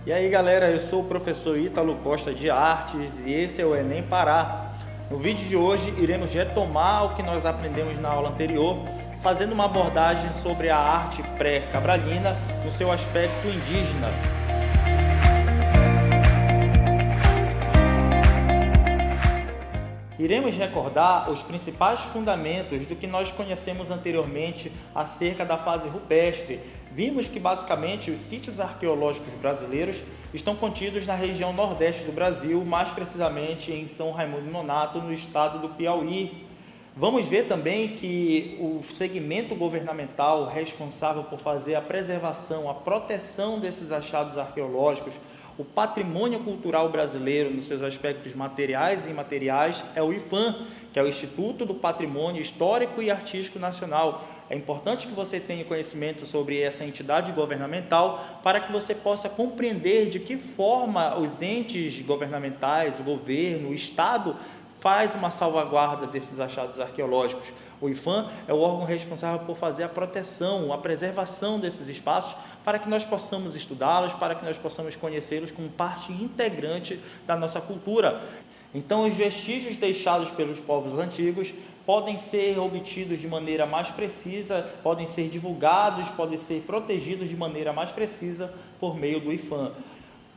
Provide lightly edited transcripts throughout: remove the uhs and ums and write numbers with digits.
E aí galera, eu sou o professor Ítalo Costa de Artes e esse é o Enem Pará. No vídeo de hoje iremos retomar o que nós aprendemos na aula anterior, fazendo uma abordagem sobre a arte pré-cabralina no seu aspecto indígena. Iremos recordar os principais fundamentos do que nós conhecemos anteriormente acerca da fase rupestre. Vimos que basicamente os sítios arqueológicos brasileiros estão contidos na região nordeste do Brasil, mais precisamente em São Raimundo Nonato, no estado do Piauí. Vamos ver também que o segmento governamental responsável por fazer a preservação, a proteção desses achados arqueológicos, o patrimônio cultural brasileiro nos seus aspectos materiais e imateriais é o IPHAN, que é o Instituto do Patrimônio Histórico e Artístico Nacional. É importante que você tenha conhecimento sobre essa entidade governamental para que você possa compreender de que forma os entes governamentais, o governo, o Estado, faz uma salvaguarda desses achados arqueológicos. O IPHAN é o órgão responsável por fazer a proteção, a preservação desses espaços para que nós possamos estudá-los, para que nós possamos conhecê-los como parte integrante da nossa cultura. Então, os vestígios deixados pelos povos antigos podem ser obtidos de maneira mais precisa, podem ser divulgados, podem ser protegidos de maneira mais precisa por meio do IPHAN.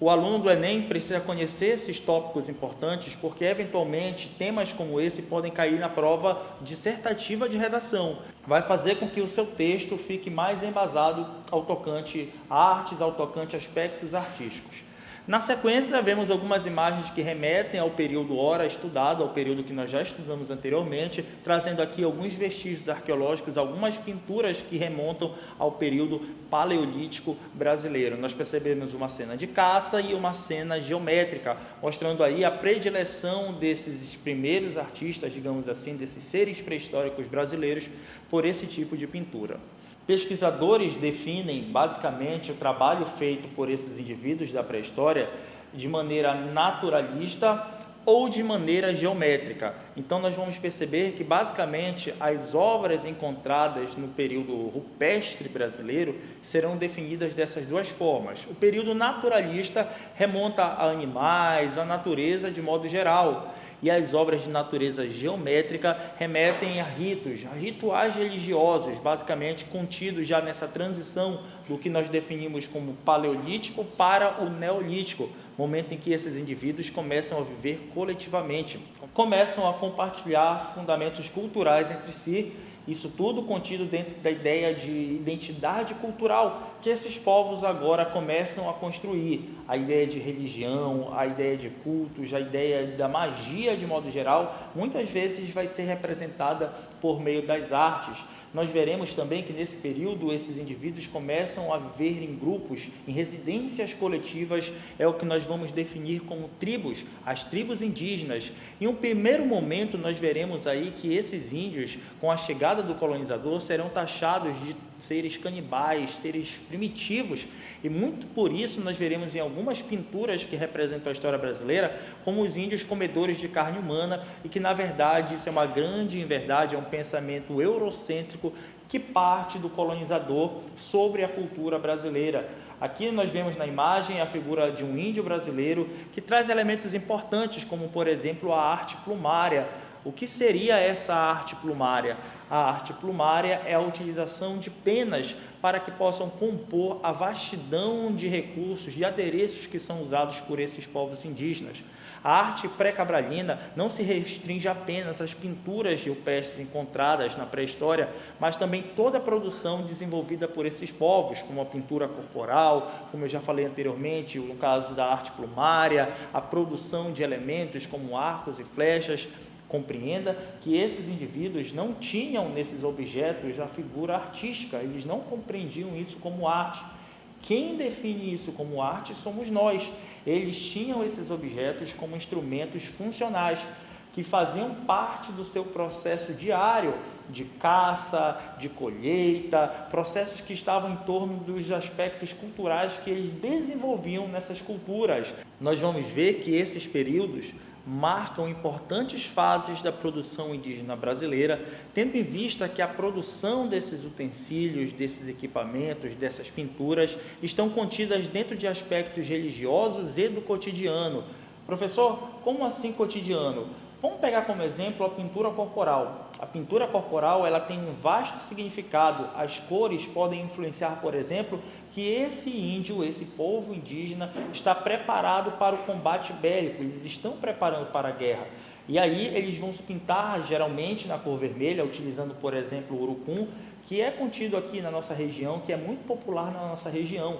O aluno do Enem precisa conhecer esses tópicos importantes porque, eventualmente, temas como esse podem cair na prova dissertativa de redação. Vai fazer com que o seu texto fique mais embasado ao tocante artes, ao tocante aspectos artísticos. Na sequência, vemos algumas imagens que remetem ao período hora estudado, ao período que nós já estudamos anteriormente, trazendo aqui alguns vestígios arqueológicos, algumas pinturas que remontam ao período paleolítico brasileiro. Nós percebemos uma cena de caça e uma cena geométrica, mostrando aí a predileção desses primeiros artistas, digamos assim, desses seres pré-históricos brasileiros, por esse tipo de pintura. Pesquisadores definem basicamente o trabalho feito por esses indivíduos da pré-história de maneira naturalista ou de maneira geométrica. Então nós vamos perceber que basicamente as obras encontradas no período rupestre brasileiro serão definidas dessas duas formas. O período naturalista remonta a animais, à natureza de modo geral. E as obras de natureza geométrica remetem a ritos, a rituais religiosos, basicamente contidos já nessa transição do que nós definimos como paleolítico para o neolítico, momento em que esses indivíduos começam a viver coletivamente, começam a compartilhar fundamentos culturais entre si. Isso tudo contido dentro da ideia de identidade cultural que esses povos agora começam a construir. A ideia de religião, a ideia de cultos, a ideia da magia de modo geral, muitas vezes vai ser representada por meio das artes. Nós veremos também que nesse período esses indivíduos começam a viver em grupos, em residências coletivas, é o que nós vamos definir como tribos, as tribos indígenas. Em um primeiro momento nós veremos aí que esses índios, com a chegada do colonizador, serão taxados de seres canibais, seres primitivos, e muito por isso nós veremos em algumas pinturas que representam a história brasileira como os índios comedores de carne humana, e que na verdade isso é uma grande inverdade, é um pensamento eurocêntrico que parte do colonizador sobre a cultura brasileira. Aqui nós vemos na imagem a figura de um índio brasileiro que traz elementos importantes, como por exemplo a arte plumária. O que seria essa arte plumária? A arte plumária é a utilização de penas para que possam compor a vastidão de recursos, de adereços que são usados por esses povos indígenas. A arte pré-cabralina não se restringe apenas às pinturas rupestres encontradas na pré-história, mas também toda a produção desenvolvida por esses povos, como a pintura corporal, como eu já falei anteriormente, no caso da arte plumária, a produção de elementos como arcos e flechas. Compreenda que esses indivíduos não tinham nesses objetos a figura artística, eles não compreendiam isso como arte. Quem define isso como arte somos nós. Eles tinham esses objetos como instrumentos funcionais, que faziam parte do seu processo diário de caça, de colheita, processos que estavam em torno dos aspectos culturais que eles desenvolviam nessas culturas. Nós vamos ver que esses períodos marcam importantes fases da produção indígena brasileira, tendo em vista que a produção desses utensílios, desses equipamentos, dessas pinturas, estão contidas dentro de aspectos religiosos e do cotidiano. Professor, como assim cotidiano? Vamos pegar como exemplo a pintura corporal. A pintura corporal ela tem um vasto significado. As cores podem influenciar, por exemplo, que esse índio, esse povo indígena está preparado para o combate bélico, eles estão preparando para a guerra. E aí eles vão se pintar geralmente na cor vermelha, utilizando, por exemplo, o urucum, que é contido aqui na nossa região, que é muito popular na nossa região.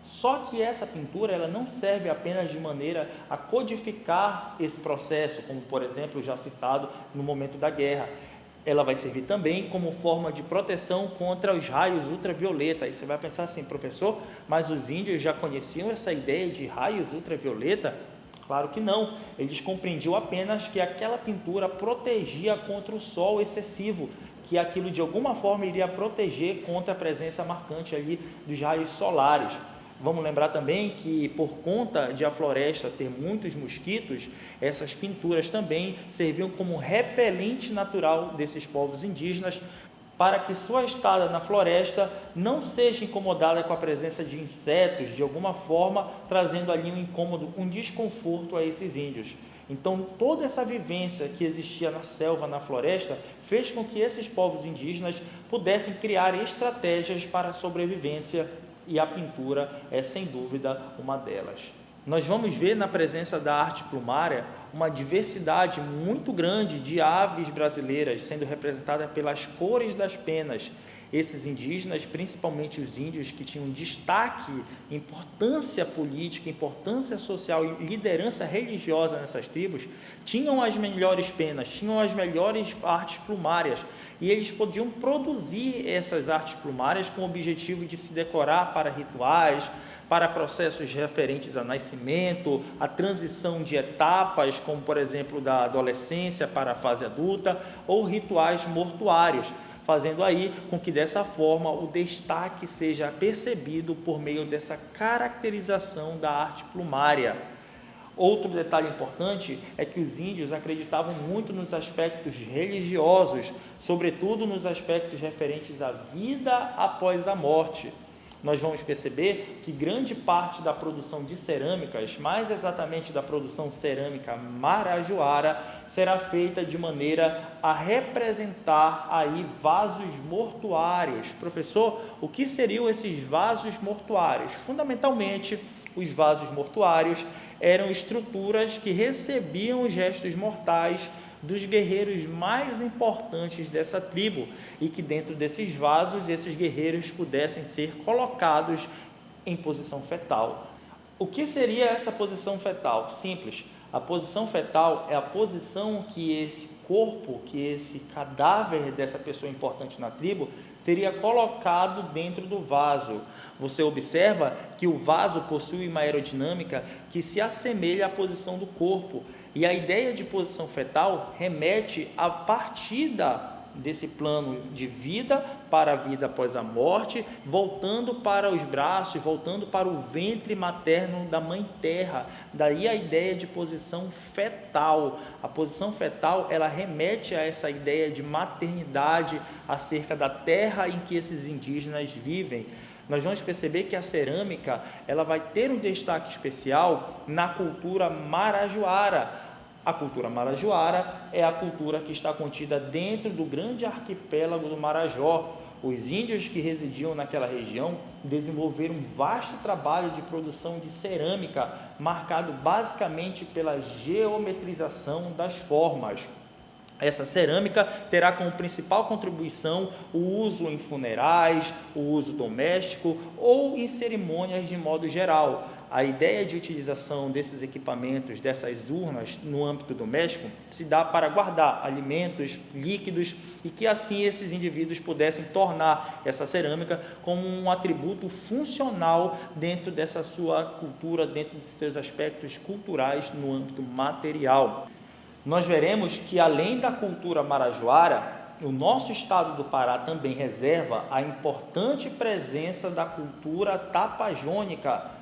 Só que essa pintura ela não serve apenas de maneira a codificar esse processo, como por exemplo já citado no momento da guerra. Ela vai servir também como forma de proteção contra os raios ultravioleta. Aí você vai pensar assim, professor, mas os índios já conheciam essa ideia de raios ultravioleta? Claro que não, eles compreendiam apenas que aquela pintura protegia contra o sol excessivo, que aquilo de alguma forma iria proteger contra a presença marcante ali dos raios solares. Vamos lembrar também que, por conta de a floresta ter muitos mosquitos, essas pinturas também serviam como repelente natural desses povos indígenas, para que sua estada na floresta não seja incomodada com a presença de insetos, de alguma forma, trazendo ali um incômodo, um desconforto a esses índios. Então, toda essa vivência que existia na selva, na floresta, fez com que esses povos indígenas pudessem criar estratégias para a sobrevivência, e a pintura é, sem dúvida, uma delas. Nós vamos ver na presença da arte plumária uma diversidade muito grande de aves brasileiras, sendo representadas pelas cores das penas. Esses indígenas, principalmente os índios, que tinham destaque, importância política, importância social e liderança religiosa nessas tribos, tinham as melhores penas, tinham as melhores artes plumárias, e eles podiam produzir essas artes plumárias com o objetivo de se decorar para rituais, para processos referentes a nascimento, a transição de etapas, como por exemplo da adolescência para a fase adulta, ou rituais mortuários, fazendo aí com que dessa forma o destaque seja percebido por meio dessa caracterização da arte plumária. Outro detalhe importante é que os índios acreditavam muito nos aspectos religiosos, sobretudo nos aspectos referentes à vida após a morte. Nós vamos perceber que grande parte da produção de cerâmicas, mais exatamente da produção cerâmica marajoara, será feita de maneira a representar aí vasos mortuários. Professor, o que seriam esses vasos mortuários? Fundamentalmente, os vasos mortuários eram estruturas que recebiam os restos mortais dos guerreiros mais importantes dessa tribo e que dentro desses vasos, esses guerreiros pudessem ser colocados em posição fetal. O que seria essa posição fetal? Simples. A posição fetal é a posição que esse corpo, que esse cadáver dessa pessoa importante na tribo seria colocado dentro do vaso. Você observa que o vaso possui uma aerodinâmica que se assemelha à posição do corpo. E a ideia de posição fetal remete à partida desse plano de vida para a vida após a morte, voltando para os braços, voltando para o ventre materno da mãe terra. Daí a ideia de posição fetal. A posição fetal, ela remete a essa ideia de maternidade acerca da terra em que esses indígenas vivem. Nós vamos perceber que a cerâmica ela vai ter um destaque especial na cultura marajoara. A cultura marajoara é a cultura que está contida dentro do grande arquipélago do Marajó. Os índios que residiam naquela região desenvolveram um vasto trabalho de produção de cerâmica, marcado basicamente pela geometrização das formas. Essa cerâmica terá como principal contribuição o uso em funerais, o uso doméstico ou em cerimônias de modo geral. A ideia de utilização desses equipamentos, dessas urnas no âmbito doméstico, se dá para guardar alimentos, líquidos e que assim esses indivíduos pudessem tornar essa cerâmica como um atributo funcional dentro dessa sua cultura, dentro de seus aspectos culturais no âmbito material. Nós veremos que, além da cultura marajoara, o nosso estado do Pará também reserva a importante presença da cultura tapajônica.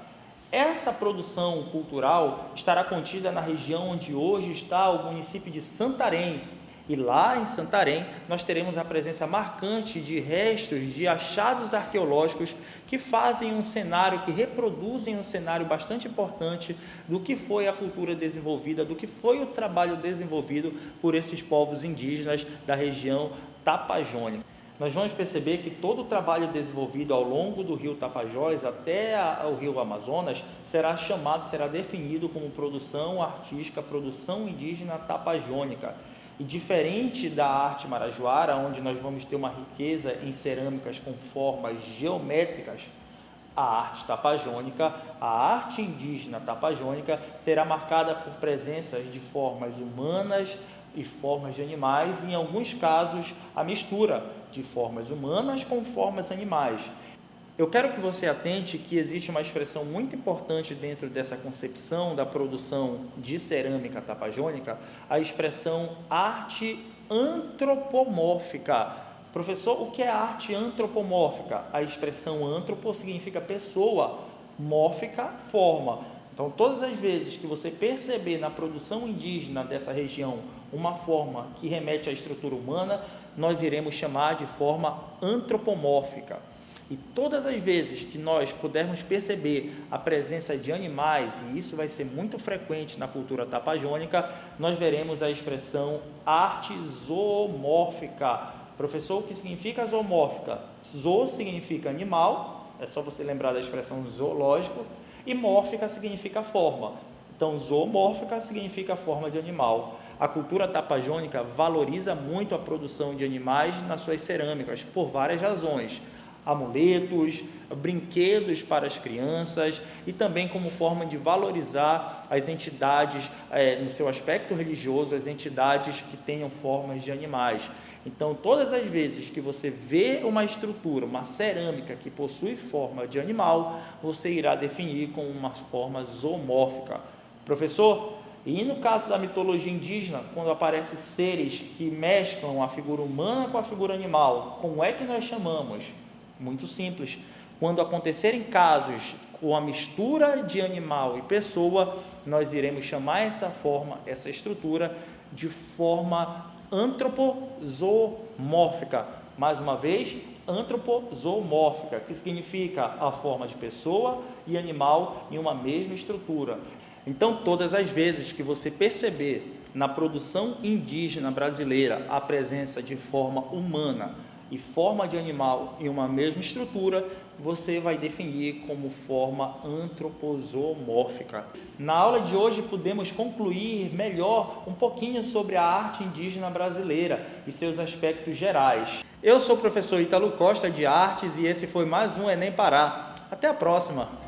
Essa produção cultural estará contida na região onde hoje está o município de Santarém. E lá em Santarém nós teremos a presença marcante de restos de achados arqueológicos que fazem um cenário, que reproduzem um cenário bastante importante do que foi a cultura desenvolvida, do que foi o trabalho desenvolvido por esses povos indígenas da região tapajônica. Nós vamos perceber que todo o trabalho desenvolvido ao longo do rio Tapajós até o rio Amazonas será definido como produção artística, produção indígena tapajônica. E diferente da arte marajoara, onde nós vamos ter uma riqueza em cerâmicas com formas geométricas, a arte tapajônica, a arte indígena tapajônica, será marcada por presenças de formas humanas e formas de animais, e em alguns casos a mistura de formas humanas com formas animais. Eu quero que você atente que existe uma expressão muito importante dentro dessa concepção da produção de cerâmica tapajônica, a expressão arte antropomórfica. Professor, o que é arte antropomórfica? A expressão antropo significa pessoa, mórfica, forma. Então, todas as vezes que você perceber na produção indígena dessa região uma forma que remete à estrutura humana, nós iremos chamar de forma antropomórfica. E todas as vezes que nós pudermos perceber a presença de animais, e isso vai ser muito frequente na cultura tapajônica, nós veremos a expressão arte zoomórfica. Professor, o que significa zoomórfica? Zo significa animal, é só você lembrar da expressão zoológico, e mórfica significa forma. Então, zoomórfica significa forma de animal. A cultura tapajônica valoriza muito a produção de animais nas suas cerâmicas, por várias razões. Amuletos, brinquedos para as crianças e também como forma de valorizar as entidades, no seu aspecto religioso, as entidades que tenham formas de animais. Então, todas as vezes que você vê uma estrutura, uma cerâmica que possui forma de animal, você irá definir como uma forma zoomórfica. Professor, e no caso da mitologia indígena, quando aparecem seres que mesclam a figura humana com a figura animal, como é que nós chamamos? Muito simples. Quando acontecerem casos com a mistura de animal e pessoa, nós iremos chamar essa forma, essa estrutura, de forma antropozoomórfica. Mais uma vez, antropozoomórfica, que significa a forma de pessoa e animal em uma mesma estrutura. Então, todas as vezes que você perceber na produção indígena brasileira a presença de forma humana e forma de animal em uma mesma estrutura, você vai definir como forma antropozoomórfica. Na aula de hoje podemos concluir melhor um pouquinho sobre a arte indígena brasileira e seus aspectos gerais. Eu sou o professor Ítalo Costa de Artes e esse foi mais um Enem Pará. Até a próxima!